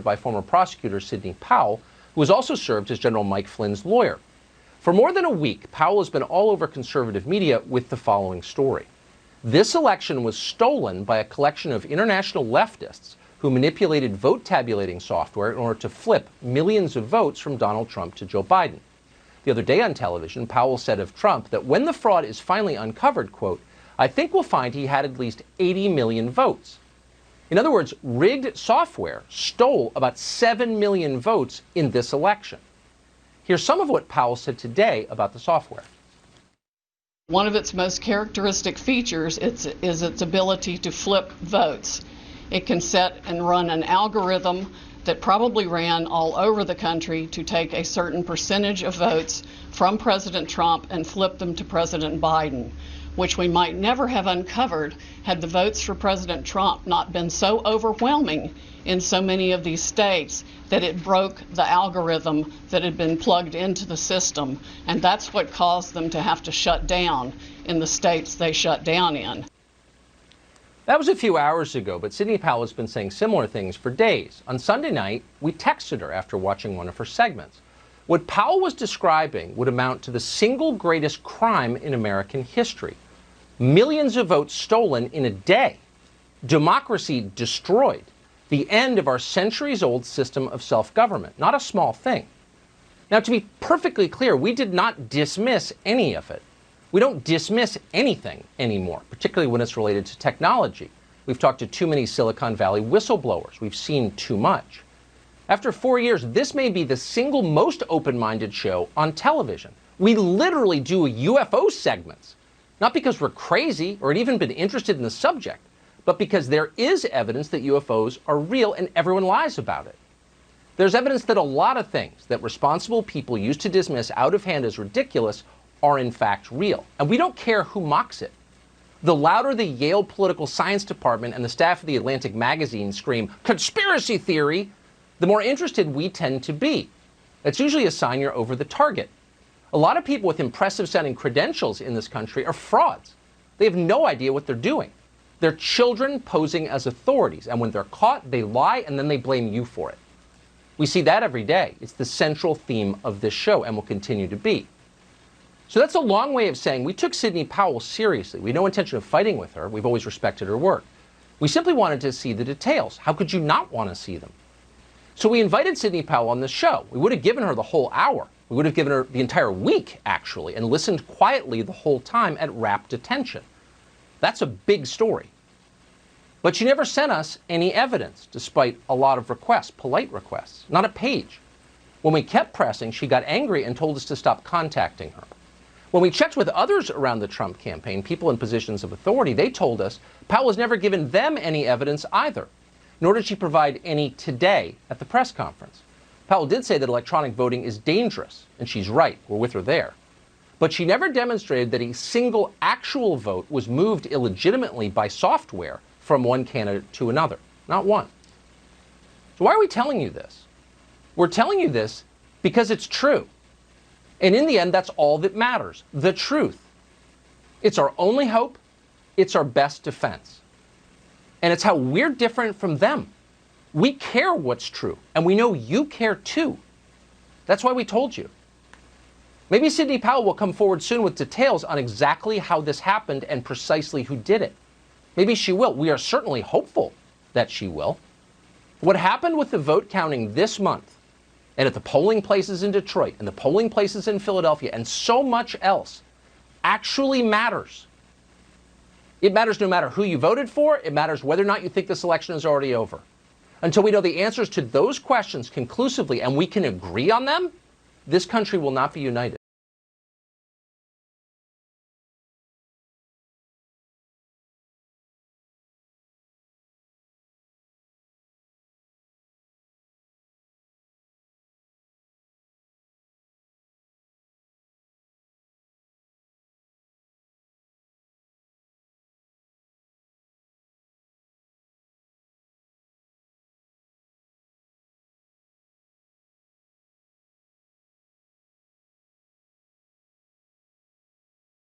by former prosecutor Sidney Powell, who has also served as General Mike Flynn's lawyer. For more than a week, Powell has been all over conservative media with the following story. This election was stolen by a collection of international leftists who manipulated vote tabulating software in order to flip millions of votes from Donald Trump to Joe Biden. The other day on television, Powell said of Trump that when the fraud is finally uncovered, quote, "I think we'll find he had at least 80 million votes." In other words, rigged software stole about 7 million votes in this election. Here's some of what Powell said today about the software. One of its most characteristic features is its ability to flip votes. It can set and run an algorithm that probably ran all over the country to take a certain percentage of votes from President Trump and flip them to President Biden, which we might never have uncovered had the votes for President Trump not been so overwhelming in so many of these states that it broke the algorithm that had been plugged into the system. And that's what caused them to have to shut down in the states they shut down in. That was a few hours ago, but Sidney Powell has been saying similar things for days. On Sunday night, we texted her after watching one of her segments. What Powell was describing would amount to the single greatest crime in American history. Millions of votes stolen in a day. Democracy destroyed. The end of our centuries-old system of self-government. Not a small thing. Now, to be perfectly clear, we did not dismiss any of it. We don't dismiss anything anymore, particularly when it's related to technology. We've talked to too many Silicon Valley whistleblowers. We've seen too much. After 4 years, this may be the single most open-minded show on television. We literally do UFO segments, not because we're crazy or had even been interested in the subject, but because there is evidence that UFOs are real and everyone lies about it. There's evidence that a lot of things that responsible people used to dismiss out of hand as ridiculous are in fact real. And we don't care who mocks it. The louder the Yale Political Science Department and the staff of the Atlantic magazine scream, "conspiracy theory," the more interested we tend to be. That's usually a sign you're over the target. A lot of people with impressive sounding credentials in this country are frauds. They have no idea what they're doing. They're children posing as authorities, and when they're caught, they lie and then they blame you for it. We see that every day. It's the central theme of this show and will continue to be. So that's a long way of saying we took Sidney Powell seriously. We had no intention of fighting with her. We've always respected her work. We simply wanted to see the details. How could you not want to see them? So we invited Sidney Powell on the show. We would have given her the whole hour. We would have given her the entire week, actually, and listened quietly the whole time at rapt attention. That's a big story. But she never sent us any evidence, despite a lot of requests, polite requests, not a page. When we kept pressing, she got angry and told us to stop contacting her. When we checked with others around the Trump campaign, people in positions of authority, they told us Powell has never given them any evidence either, nor did she provide any today at the press conference. Powell did say that electronic voting is dangerous, and she's right. We're with her there. But she never demonstrated that a single actual vote was moved illegitimately by software from one candidate to another. Not one. So why are we telling you this? We're telling you this because it's true. And in the end, that's all that matters, the truth. It's our only hope. It's our best defense. And it's how we're different from them. We care what's true, and we know you care too. That's why we told you. Maybe Sidney Powell will come forward soon with details on exactly how this happened and precisely who did it. Maybe she will. We are certainly hopeful that she will. What happened with the vote counting this month, and at the polling places in Detroit, and the polling places in Philadelphia, and so much else, actually matters. It matters no matter who you voted for. It matters whether or not you think this election is already over. Until we know the answers to those questions conclusively and we can agree on them, this country will not be united.